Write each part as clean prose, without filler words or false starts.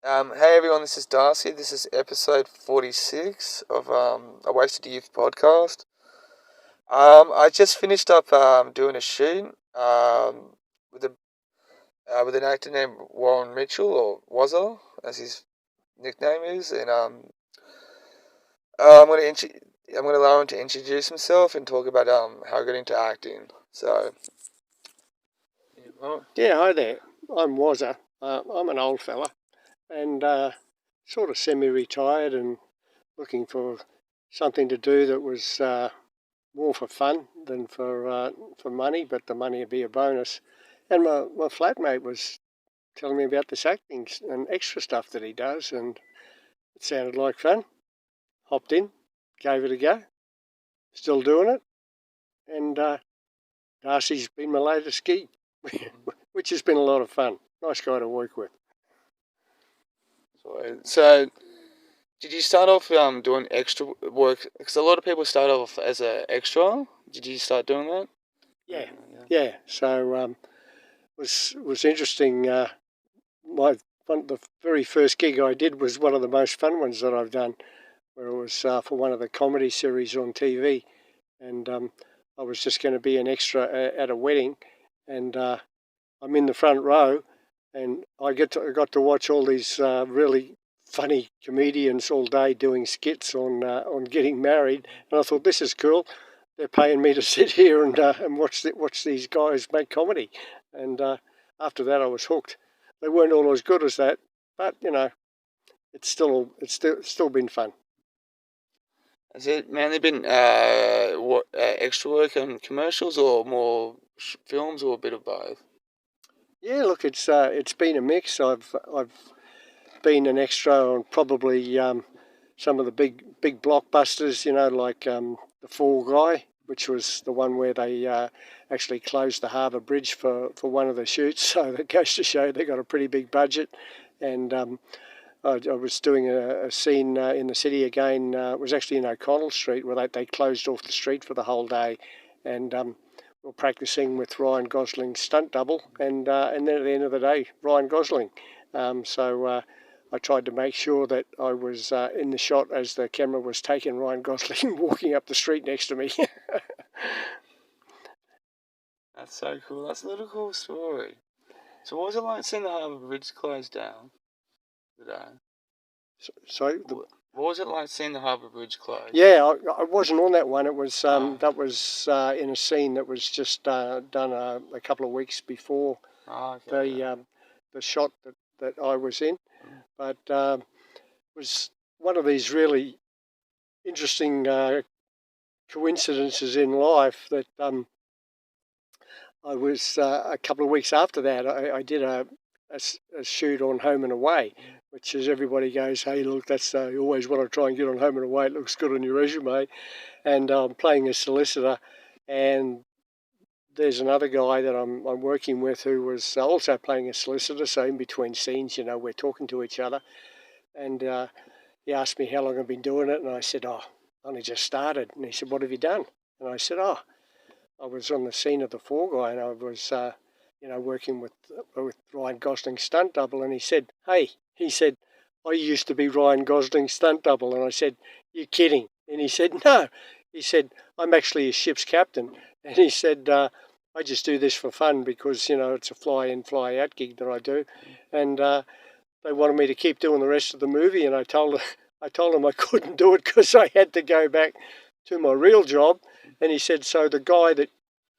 Hey everyone, this is Darcy. This is episode 46 of a Wasted Youth podcast. I just finished up doing a shoot with a with an actor named Warren Mitchell, or Wazza, as his nickname is, and I'm gonna allow him to introduce himself and talk about how I got into acting. So, yeah, Yeah, hi there. I'm Wazza. I'm an old fella and sort of semi-retired and looking for something to do that was more for fun than for money, but the money would be a bonus. And my flatmate was telling me about this acting and extra stuff that he does, and it sounded like fun. Hopped in, gave it a go, still doing it, and Darcy's been my latest gig, which has been a lot of fun. Nice guy to work with. so did you start off doing extra work? Because a lot of people start off as an extra. Did you start doing that? Yeah. So was interesting. The very first gig I did was one of the most fun ones that I've done, where it was for one of the comedy series on TV, and I was just going to be an extra at a wedding, and I'm in the front row, and I got to watch all these really funny comedians all day doing skits on getting married, and I thought, this is cool. They're paying me to sit here and watch these guys make comedy, and after that I was hooked. They weren't all as good as that, but it's still been fun. Has it mainly been extra work on commercials or more films or a bit of both? Yeah, look, it's been a mix. I've been an extra on probably some of the big blockbusters, like The Fall Guy, which was the one where they actually closed the Harbour Bridge for one of the shoots. So that goes to show they got a pretty big budget. And I was doing a scene in the city again. It was actually in O'Connell Street where they closed off the street for the whole day, and we were practicing with Ryan Gosling's stunt double, and then at the end of the day, Ryan Gosling. So I tried to make sure that I was in the shot as the camera was taking Ryan Gosling walking up the street next to me. That's so cool. That's a little cool story. So what was it like seeing the Harbour Bridge closed down today? So What was it like seeing the Harbour Bridge closed? Yeah, I wasn't on that one. It was that was in a scene that was just done a couple of weeks before the shot that I was in. But it was one of these really interesting coincidences in life that I was a couple of weeks after that. I did a shoot on Home and Away, which is everybody goes, hey, look, that's you always want to try and get on Home and Away. It looks good on your resume. And I'm playing a solicitor, and there's another guy that I'm working with who was also playing a solicitor. So in between scenes, we're talking to each other, and he asked me how long I've been doing it, and I said, oh, I only just started. And he said, what have you done? And I said, oh, I was on the scene of The Fall Guy, and I was, working with Ryan Gosling's stunt double. And he said, hey, I used to be Ryan Gosling's stunt double. And I said, you're kidding. And he said, no. He said, I'm actually a ship's captain. And he said, I just do this for fun because, it's a fly-in, fly-out gig that I do. And they wanted me to keep doing the rest of the movie. And I told them I couldn't do it because I had to go back to my real job. And he said, so the guy that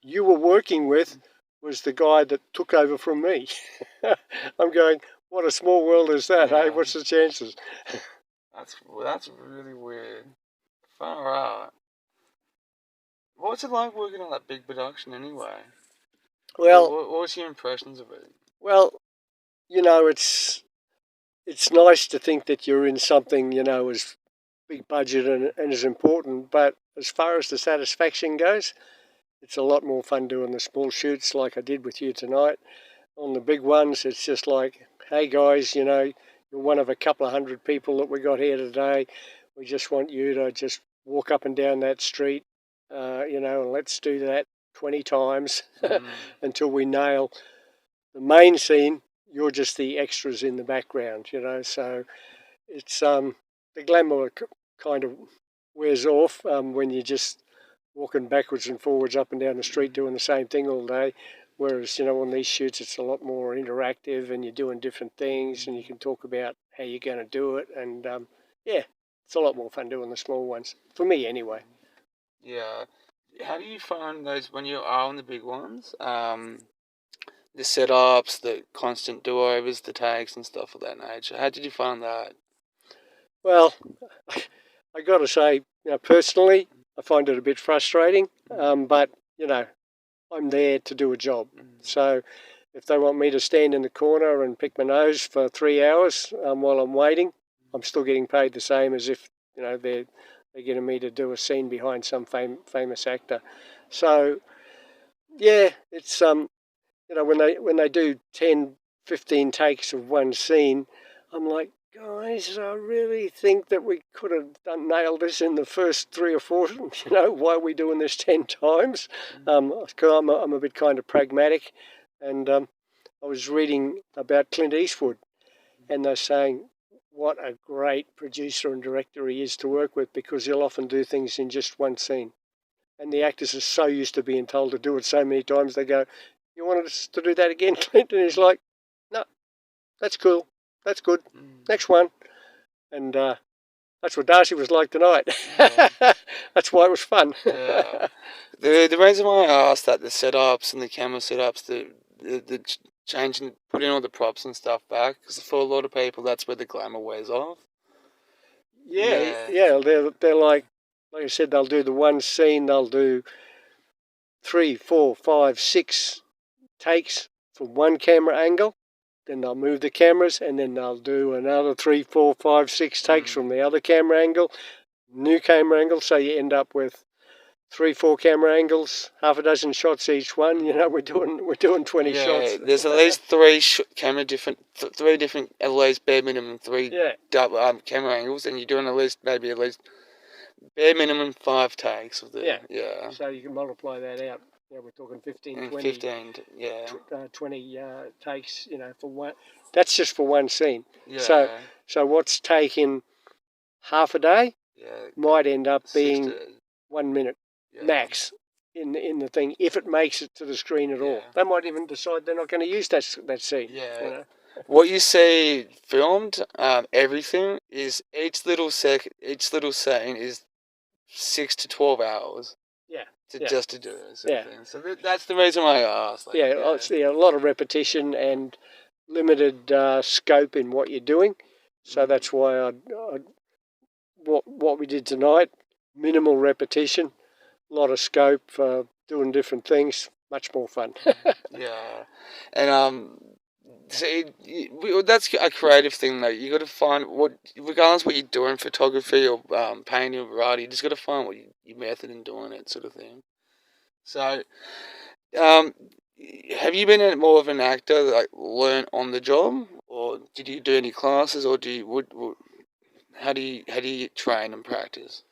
you were working with was the guy that took over from me. I'm going, what a small world is that, hey? What's the chances? That's really weird. Far out. What's it like working on that big production anyway? Well, what was your impressions of it? Well, it's nice to think that you're in something, as big budget and as important, but as far as the satisfaction goes, it's a lot more fun doing the small shoots like I did with you tonight. On the big ones, it's just like, hey guys, you're one of a couple of hundred people that we got here today. We just want you to just walk up and down that street, and let's do that 20 times until we nail the main scene, you're just the extras in the background, you know. So it's the glamour kind of wears off when you're just walking backwards and forwards up and down the street doing the same thing all day. Whereas, you know, on these shoots, it's a lot more interactive and you're doing different things and you can talk about how you're going to do it. And yeah, it's a lot more fun doing the small ones, for me anyway. Yeah. How do you find those when you are on the big ones? The setups, the constant do-overs, the takes and stuff of that nature. How did you find that? Well, I got to say, you know, personally, I find it a bit frustrating, but, you know, I'm there to do a job. So if they want me to stand in the corner and pick my nose for 3 hours while I'm waiting, I'm still getting paid the same as if, you know, they're getting me to do a scene behind some famous actor. So yeah, it's you know, when they do 10, 15 takes of one scene, I'm like, guys, I really think that we could have nailed this in the first 3 or 4. You know, why are we doing this 10 times? I'm a bit kind of pragmatic, and I was reading about Clint Eastwood, and they're saying what a great producer and director he is to work with because he'll often do things in just one scene. And the actors are so used to being told to do it so many times, they go, you wanted us to do that again, Clint? And he's like, no, that's cool. That's good. Next one. And that's what Darcy was like tonight. Yeah. That's why it was fun. Yeah. The reason why I asked that, the setups and the camera setups, the changing, putting all the props and stuff back, because for a lot of people, that's where the glamour wears off. Yeah. They're like I said, they'll do the one scene, they'll do 3, 4, 5, 6 takes from one camera angle. Then they'll move the cameras and then they'll do another 3, 4, 5, 6 takes from the other camera angle, new camera angle. So you end up with 3, 4 camera angles, half a dozen shots each one. You know, we're doing 20 shots. Yeah, there's at least three three different, at least bare minimum three double camera angles, and you're doing at least bare minimum 5 takes of the So you can multiply that out. You know, we're talking 15, and 20, 15, 20 takes. You know, for one. That's just for one scene. yeah. So what's taking half a day might end up being 1 minute max in the thing, if it makes it to the screen at all. They might even decide they're not going to use that scene. Yeah. You know? What you see filmed, everything is each little scene is 6 to 12 hours. Just to do it. Sort of thing. So that's the reason why I asked. Like, a lot of repetition and limited scope in what you're doing. So that's why what we did tonight, minimal repetition, a lot of scope for doing different things, much more fun. Yeah, and see, that's a creative thing though. You got to find regardless what you're doing, photography or painting or variety, you just got to find what your method in doing it, sort of thing. So, um, have you been more of an actor, like learn on the job, or did you do any classes, or how do you train and practice?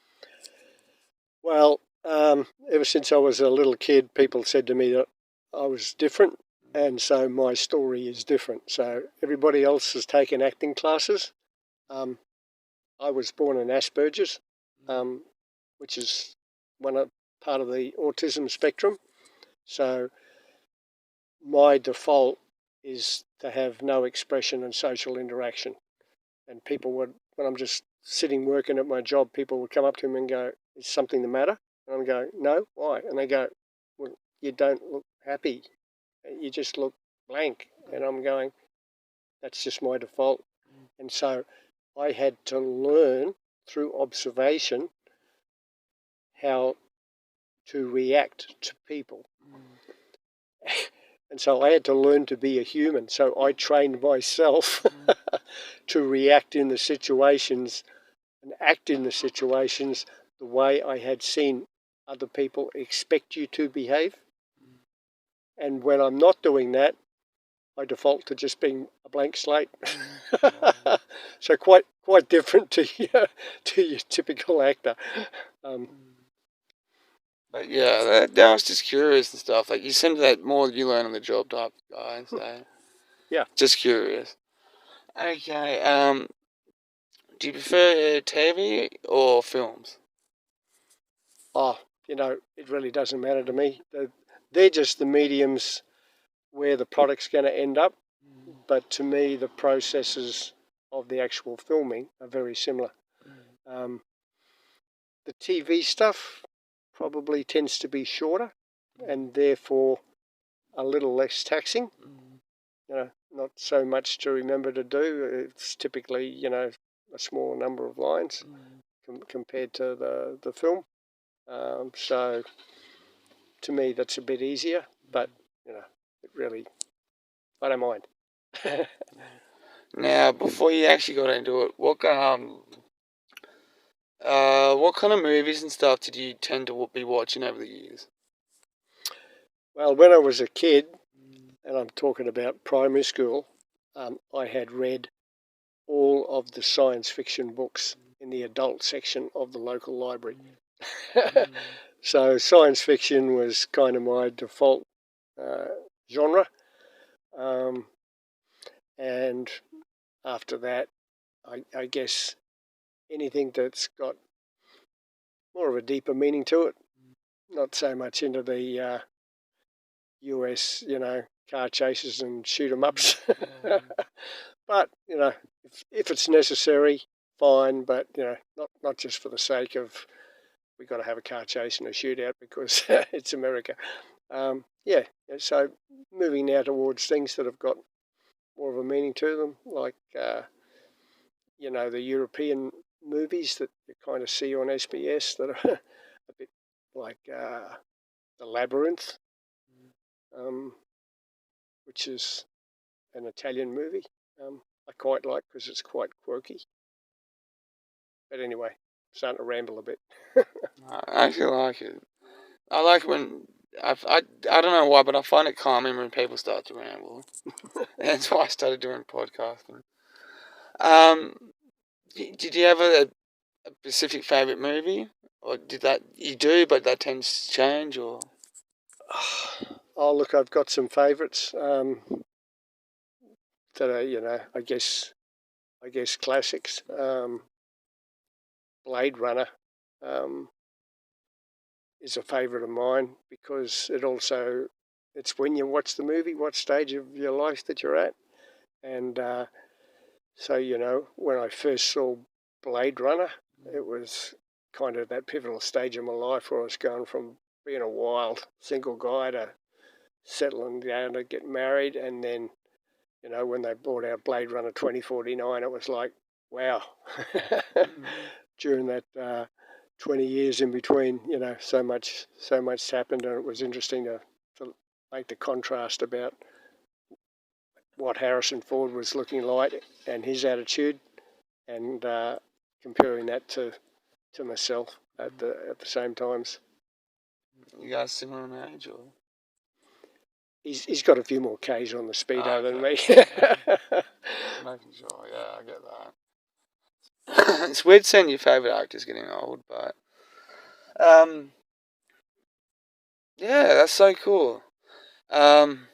Well, ever since I was a little kid, people said to me that I was different, and so my story is different. So everybody else has taken acting classes. I was born in Asperger's, which is part of the autism spectrum. So my default is to have no expression and social interaction. And people would, when I'm just sitting working at my job, people would come up to me and go, "Is something the matter?" And I'm going, "No, why?" And they go, "Well, you don't look happy. You just look blank." And I'm going, "That's just my default." And so I had to learn through observation how to react to people. And so I had to learn to be a human. So I trained myself to react in the situations and act in the situations the way I had seen other people expect you to behave. And when I'm not doing that, I default to just being a blank slate. So quite different to your typical actor. But yeah, I was just curious and stuff. Like you seem that more you learn on the job type guy. So Yeah. Just curious. Okay. Do you prefer TV or films? Oh, it really doesn't matter to me. They're just the mediums where the product's going to end up. But to me, the processes of the actual filming are very similar. Um, the TV stuff probably tends to be shorter and therefore a little less taxing. Not so much to remember to do. It's typically, a small number of lines compared to the film. So to me, that's a bit easier, but, it really, I don't mind. Now, before you actually got into it, what kind of movies and stuff did you tend to be watching over the years? Well, when I was a kid, and I'm talking about primary school, I had read all of the science fiction books in the adult section of the local library. So science fiction was kind of my default genre. And after that, I guess anything that's got more of a deeper meaning to it, not so much into the US, car chases and shoot 'em ups. But, if it's necessary, fine, but, not just for the sake of we've got to have a car chase and a shootout because it's America. Yeah, so moving now towards things that have got more of a meaning to them, like, the European movies that you kind of see on SBS that are a bit like The Labyrinth, which is an Italian movie. I quite like because it's quite quirky. But anyway, starting to ramble a bit. I actually like it. I like when I don't know why, but I find it calming when people start to ramble. That's why I started doing podcasting. Did you have a specific favorite movie, or did that you do, but that tends to change, or? Oh, look, I've got some favourites that are, I guess classics. Blade Runner is a favourite of mine because it's when you watch the movie, what stage of your life that you're at. And so, when I first saw Blade Runner, it was kind of that pivotal stage of my life where I was going from being a wild single guy to settling down to get married. And then, when they brought out Blade Runner 2049, it was like, wow. During that 20 years in between, so much happened, and it was interesting to make the contrast about what Harrison Ford was looking like and his attitude, and comparing that to myself at the same times. You guys similar in age, or? He's got a few more Ks on the speedo than me. Making sure, yeah, I get that. It's weird seeing your favourite actors getting old, but yeah, that's so cool. Um,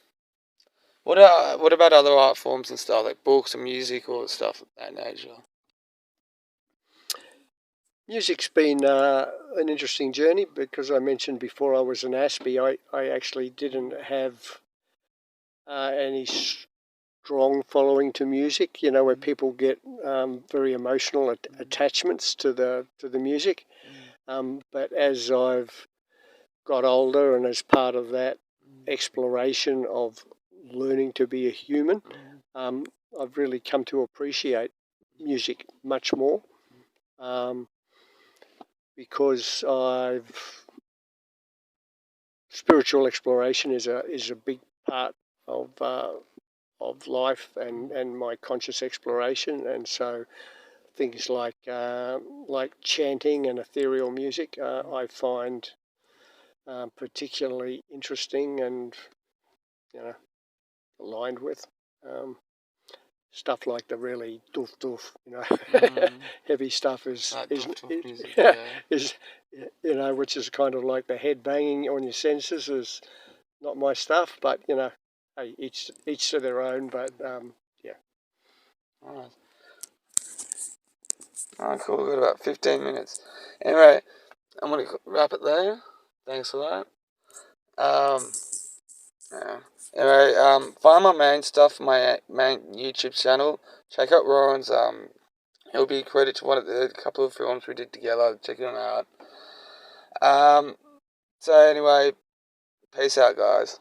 what about other art forms and stuff like books and music or stuff of that nature? Music's been an interesting journey because I mentioned before I was an Aspie. I actually didn't have any strong following to music, where people get very emotional attachments to the music. But as I've got older and as part of that exploration of learning to be a human, I've really come to appreciate music much more because spiritual exploration is a big part of life and my conscious exploration, and so things like chanting and ethereal music I find particularly interesting and aligned with. Stuff like the really doof doof, heavy stuff is music, yeah. is which is kind of like the head banging on your senses is not my stuff, but hey, each to their own. But yeah. Alright. Oh, cool. We've got about 15 minutes. Anyway, I'm going to wrap it there. Thanks for that. Yeah. Anyway, find my main stuff, my main YouTube channel. Check out Ron's. He'll be credited to one of the couple of films we did together. Check them out. So anyway, peace out, guys.